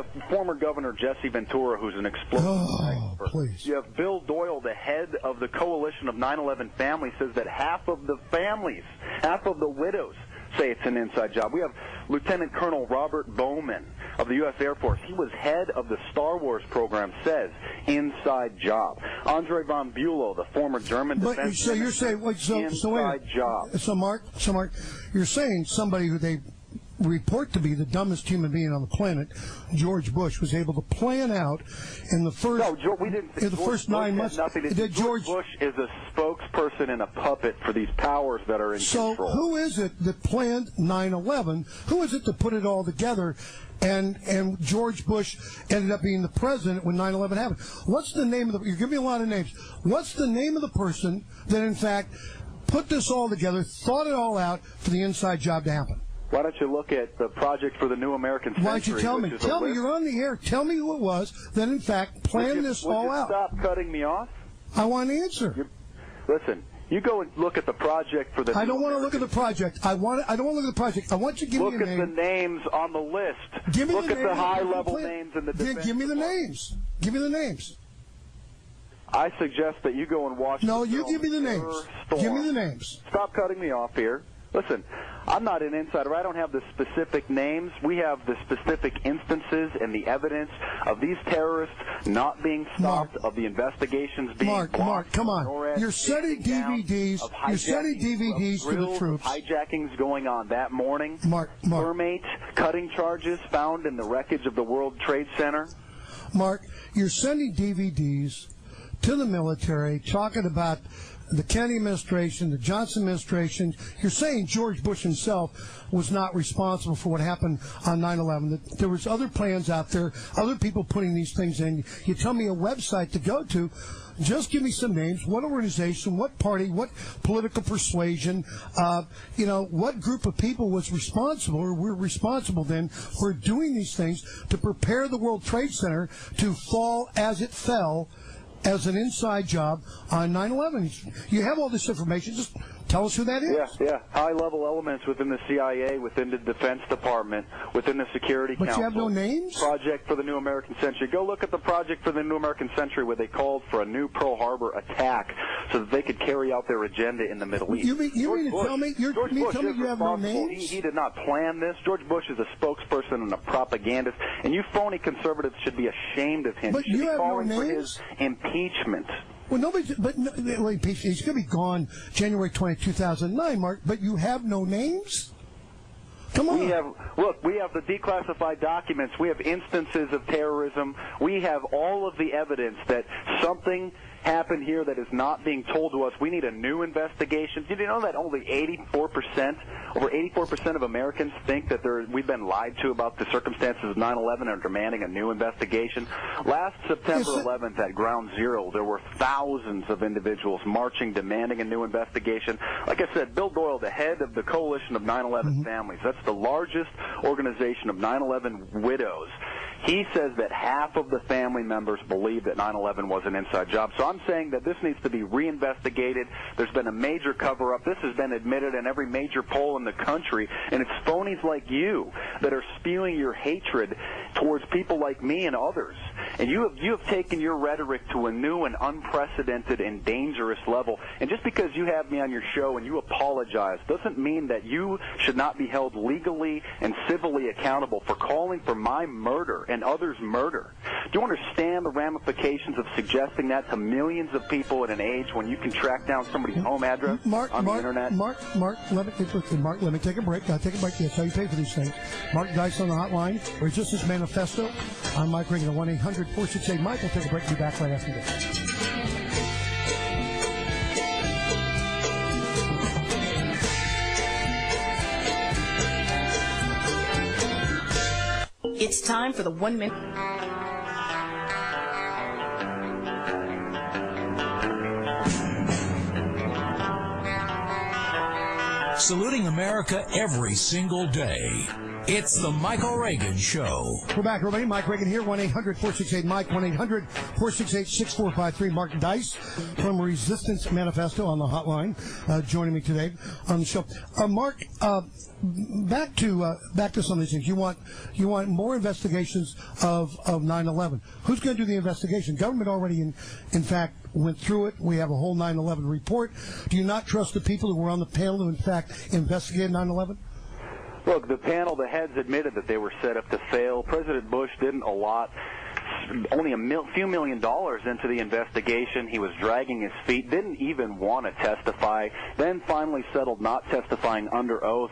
have former Governor Jesse Ventura, who's an explosive expert. Please. You have Bill Doyle, the head of the Coalition of 9/11 Families, says that half of the families, half of the widows, say it's an inside job. We have Lieutenant Colonel Robert Bowman of the U.S. Air Force. He was head of the Star Wars program, says inside job. Andre von Bülow, the former German defense so you're saying, inside job. So Mark, you're saying somebody who they report to be the dumbest human being on the planet, George Bush, was able to plan out in the first first 9 months. George Bush is a spokesperson and a puppet for these powers that are in control. So who is it that planned 9/11? Who is it that put it all together? And George Bush ended up being the president when 9/11 happened. What's the name of the? You're giving me a lot of names. What's the name of the person that, in fact, put this all together, thought it all out for the inside job to happen? Why don't you look at the Project for the New American Century? Why don't you tell me? Tell me, you're on the air. Tell me who it was that, in fact, planned this all out. Would you stop cutting me off? I want an answer. Listen, you go and look at the Project for the I don't want to look at the project. I don't want to look at the project. I want you to give me a name. Look at the names on the list. Give me look the at the high-level names in the defense. Give me the names. Give me the names. I suggest that you go and watch. No, you give me the names. Give me the names. Stop cutting me off here. Listen, I'm not an insider. I don't have the specific names. We have the specific instances and the evidence of these terrorists not being stopped, of the investigations being blocked. Mark, come on. You're sending DVDs. You're sending DVDs to the troops. Hijackings going on that morning. Mark. Mermaids, cutting charges found in the wreckage of the World Trade Center. Mark, you're sending DVDs to the military talking about the Kennedy administration, the Johnson administration. You're saying George Bush himself was not responsible for what happened on 9/11. That there was other plans out there, other people putting these things in. You tell me a website to go to. Just give me some names. What organization, what party, what political persuasion, what group of people was responsible or were responsible then for doing these things to prepare the World Trade Center to fall as it fell as an inside job on 9/11. You have all this information. Just tell us who that is. Yeah. High-level elements within the CIA, within the Defense Department, within the Security Council. But you have no names? Project for the New American Century. Go look at the Project for the New American Century where they called for a new Pearl Harbor attack so that they could carry out their agenda in the Middle East. You mean to tell me you have no names? He did not plan this. George Bush is a spokesperson and a propagandist, and you phony conservatives should be ashamed of him. But you have no names? For his impeachment. Well, he's going to be gone January 20, 2009, Mark, but you have no names? Come on. We have the declassified documents. We have instances of terrorism. We have all of the evidence that something happened here that is not being told to us. We need a new investigation. Did you know that over 84% of Americans think that we've been lied to about the circumstances of 9/11 and are demanding a new investigation? Last September 11th at Ground Zero, there were thousands of individuals marching, demanding a new investigation. Like I said, Bill Doyle, the head of the Coalition of 9/11 Families, that's the largest organization of 9/11 widows. He says that half of the family members believe that 9/11 was an inside job. So I'm saying that this needs to be reinvestigated. There's been a major cover-up. This has been admitted in every major poll in the country, and it's phonies like you that are spewing your hatred towards people like me and others. And you have taken your rhetoric to a new and unprecedented and dangerous level. And just because you have me on your show and you apologize doesn't mean that you should not be held legally and civilly accountable for calling for my murder and others' murder. Do you understand the ramifications of suggesting that to millions of people at an age when you can track down somebody's home address on the internet? Mark, let me take a break. I'll take a break. That's how you pay for these things. Mark Dice on the hotline. Resistance Manifesto. I'm Mike Reagan at 1-800-468-MIKE. We'll take a break. Be back right after this. It's time for the 1 minute. saluting America every single day. It's the Michael Reagan Show. We're back, everybody. Mike Reagan here, 1-800-468-MIKE, 1-800-468-6453. Mark Dice from Resistance Manifesto on the hotline, joining me today on the show. Mark, back to some of these things. You want more investigations of 9/11. Who's going to do the investigation? Government already, in fact, went through it. We have a whole 9/11 report. Do you not trust the people who were on the panel who, in fact, investigated 9/11? Look, the panel, the heads admitted that they were set up to fail. President Bush didn't allot only a few $1 million into the investigation. He was dragging his feet, didn't even want to testify, then finally settled not testifying under oath,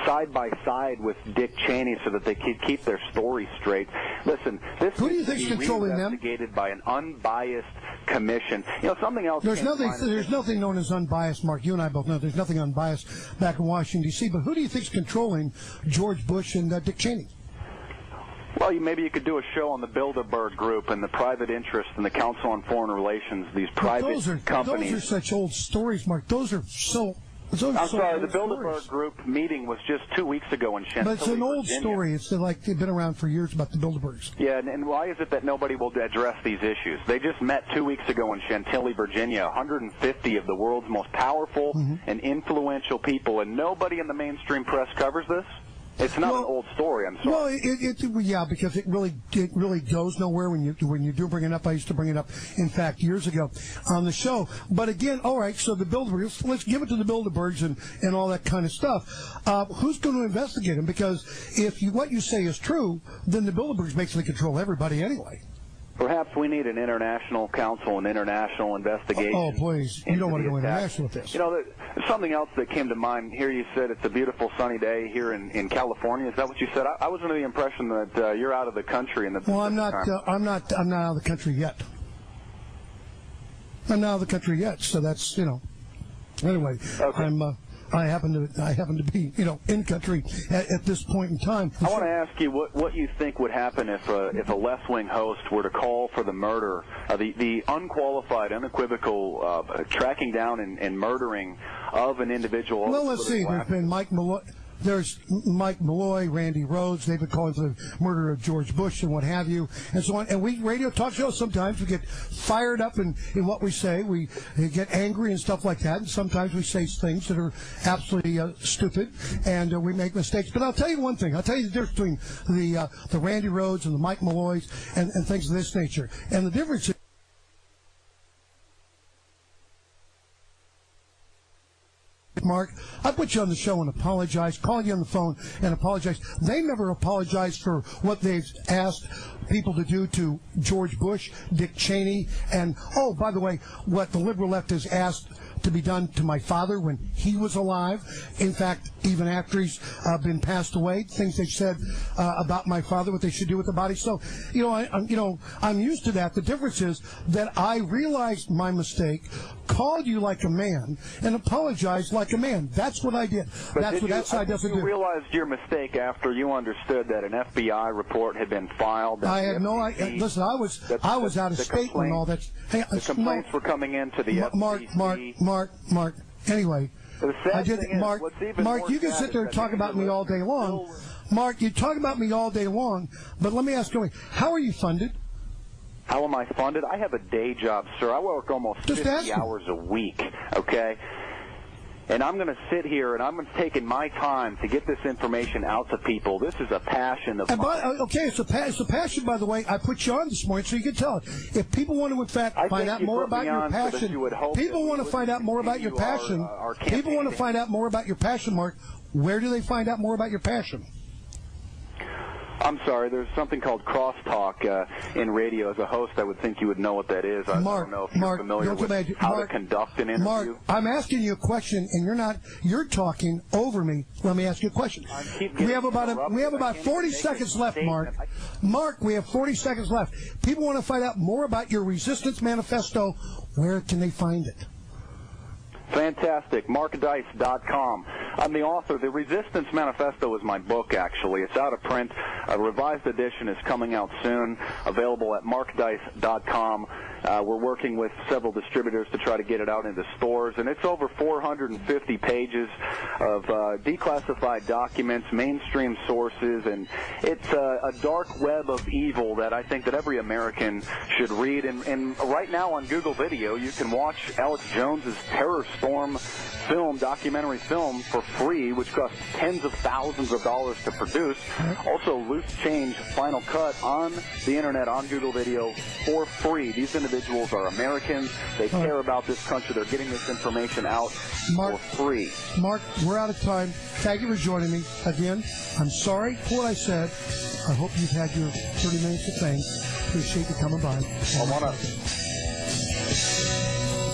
side by side with Dick Cheney so that they could keep their story straight. Listen, this Who do you think's controlling them? Investigated by an unbiased commission. You know, something else. There's nothing known as unbiased, Mark. You and I both know there's nothing unbiased back in Washington, D.C. But who do you think's controlling George Bush and Dick Cheney? Well, maybe you could do a show on the Bilderberg Group and the private interest and the Council on Foreign Relations, these private companies. Those are such old stories, Mark. Those are so... I'm sorry, the Bilderberg Group meeting was just 2 weeks ago in Chantilly, But it's an old Virginia. story. It's like they've been around for years about the Bilderbergs. Yeah, and why is it that nobody will address these issues? They just met 2 weeks ago in Chantilly, Virginia, 150 of the world's most powerful and influential people, and nobody in the mainstream press covers this? It's not an old story, I'm sorry. Well, yeah, because it really goes nowhere when you do bring it up. I used to bring it up, in fact, years ago on the show. But again, all right, so the Bilderbergs, let's give it to the Bilderbergs and all that kind of stuff. Who's going to investigate them? Because if what you say is true, then the Bilderbergs basically control everybody anyway. Perhaps we need an international council, an international investigation. Oh, please. You don't want to go international with this. You know, something else that came to mind here, you said it's a beautiful sunny day here in California. Is that what you said? I was under the impression that you're out of the country. Well, I'm not out of the country yet. I'm not out of the country yet, so that's, Anyway, okay. I happen to be, in country at this point in time. I want to ask you what you think would happen if a left-wing host were to call for the murder, the unqualified, unequivocal tracking down and murdering of an individual. Well, let's see. There's been There's Mike Malloy, Randy Rhodes. They've been calling for the murder of George Bush and what have you, and so on. And we radio talk shows, sometimes we get fired up in what we say. We get angry and stuff like that. And sometimes we say things that are absolutely stupid, and we make mistakes. But I'll tell you one thing. I'll tell you the difference between the Randy Rhodes and the Mike Malloys and things of this nature. And the difference is, Mark, I put you on the show and apologize, call you on the phone and apologize. They never apologized for what they've asked people to do to George Bush, Dick Cheney, and, oh, by the way, what the liberal left has asked to be done to my father when he was alive. In fact, even after he's been passed away, things they've said about my father, what they should do with the body. So, I'm used to that. The difference is that I realized my mistake, called you like a man, and apologized like a man. That's what I did. That's what that side doesn't do. You realized your mistake after you understood that an FBI report had been filed. I had no idea. Listen, I was out of state when all that. Hey, the complaints were coming into the FCC. Mark. Anyway, Mark, you can sit there and talk about me all day long. Mark, you talk about me all day long, but let me ask you, how are you funded? How am I funded? I have a day job, sir. I work almost 50 hours a week, okay? And I'm going to sit here and I'm taking my time to get this information out to people. This is a passion of mine. Okay, it's a passion, by the way. I put you on this morning so you can tell it. If people want to, in fact, find out more about your passion, people want to find out more about your passion. People want to find out more about your passion, Mark. Where do they find out more about your passion? I'm sorry, there's something called crosstalk in radio. As a host, I would think you would know what that is. I don't know if you're familiar with how to conduct an interview. Mark, I'm asking you a question, and you're talking over me. Let me ask you a question. We have about 40 seconds left, Mark. Mark, we have 40 seconds left. People want to find out more about your Resistance Manifesto. Where can they find it? Fantastic. MarkDice.com. I'm the author. The Resistance Manifesto is my book, actually. It's out of print. A revised edition is coming out soon, available at markdice.com. We're working with several distributors to try to get it out into stores, and it's over 450 pages of declassified documents, mainstream sources, and it's a dark web of evil that I think that every American should read. And right now on Google Video, you can watch Alex Jones's Terror Storm documentary film for free, which costs tens of thousands of dollars to produce. Also, Loose Change Final Cut on the internet, on Google Video, for free. These individuals are Americans. They care about this country. They're getting this information out for free. Mark, we're out of time. Thank you for joining me. Again, I'm sorry for what I said. I hope you've had your 30 minutes of fame. Appreciate you coming by. I want to...